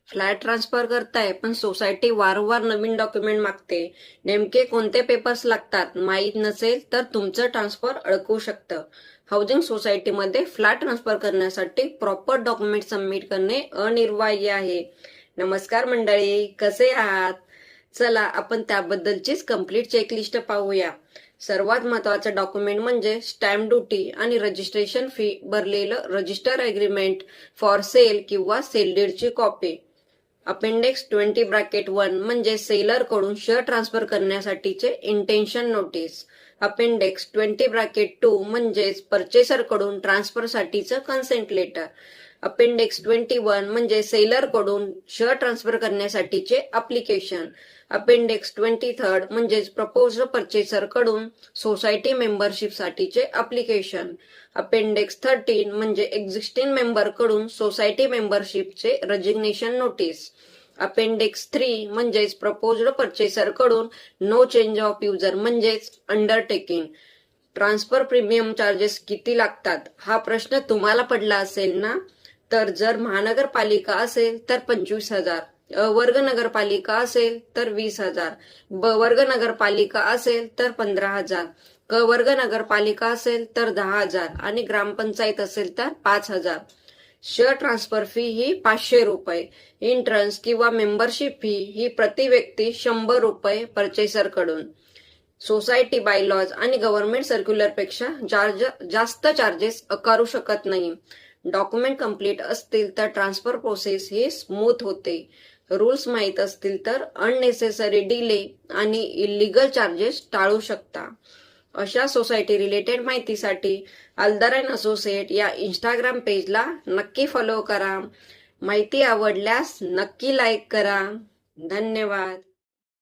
Flat transfer करताय पण society वारंवार नवीन डॉक्युमेंट मागते. नेमके कोणते पेपर्स लागतात माहीत नसेल तर तुमचं ट्रान्सफर अडकू शकतं. हाऊसिंग सोसायटीमध्ये फ्लॅट ट्रान्सफर करण्यासाठी प्रॉपर डॉक्युमेंट सबमिट करणे अनिवार्य आहे. नमस्कार मंडळी, कसे आहात? चला आपण त्याबद्दलचीच कंप्लीट चेकलिस्ट पाहूया. सर्वात महत्वाचं डॉक्युमेंट म्हणजे स्टॅम्प ड्युटी आणि रजिस्ट्रेशन फी भरलेलं रजिस्टर अग्रीमेंट फॉर सेल किंवा सेल डीडची कॉपी. अपेंडिक्स 20(1) म्हणजे सेलर कडून शेअर ट्रान्सफर करण्यासाठीचे इंटेन्शन नोटीस. अपेंडिक्स 20(2) म्हणजेच परचेसर कडून ट्रान्सफर साठीचं कन्सेंट लेटर. अपेंडिक्स 21 म्हणजे सेलर कडून शेअर ट्रान्सफर करण्यासाठीचे अप्लिकेशन. अपेंडिक्स 23 म्हणजेच प्रपोज्ड परचेसर कडून सोसायटी मेंबरशिप साठीचे अप्लिकेशन. अपेंडिक्स 13 म्हणजे एक्झिस्टिंग मेंबर कडून सोसायटी मेंबरशिपचे रेजिग्नेशन नोटीस. अपेंडिक्स 3 म्हणजेच प्रपोज्ड परचेसर कडून नो चेंज ऑफ युजर म्हणजेच अंडरटेकिंग. ट्रान्सफर प्रीमियम चार्जेस किती लागतात हा प्रश्न तुम्हाला पडला असेल ना? तर जर महानगरपालिका असेल तर 25,000, वर्ग नगरपालिका असेल तर 20,000, वर्ग नगरपालिका असेल तर 15,000, वर्ग नगरपालिका असेल तर 10,000 आणि ग्रामपंचायत असेल तर 5,000. शेअर ट्रान्सफर फी ही 500 रुपये. इंट्रन्स किंवा मेंबरशिप फी ही प्रति व्यक्ती 100 रुपये परचेसर कडून. सोसायटी बायलॉज आणि गव्हर्नमेंट सर्क्युलर पेक्षा जास्त चार्जेस आकारू शकत नाही. डॉक्युमेंट कंप्लीट असतील तर ट्रान्सफर प्रोसेस ही स्मूथ होते. रूल्स माहीत असतील तर अननेसेसरी डिले आणि इलिगल चार्जेस टाळू शकता. अशा सोसायटी रिलेटेड माहितीसाठी अलदार अँड असोसिएट या इंस्टाग्राम पेजला नक्की फॉलो करा. माहिती आवडल्यास नक्की लाईक करा. धन्यवाद.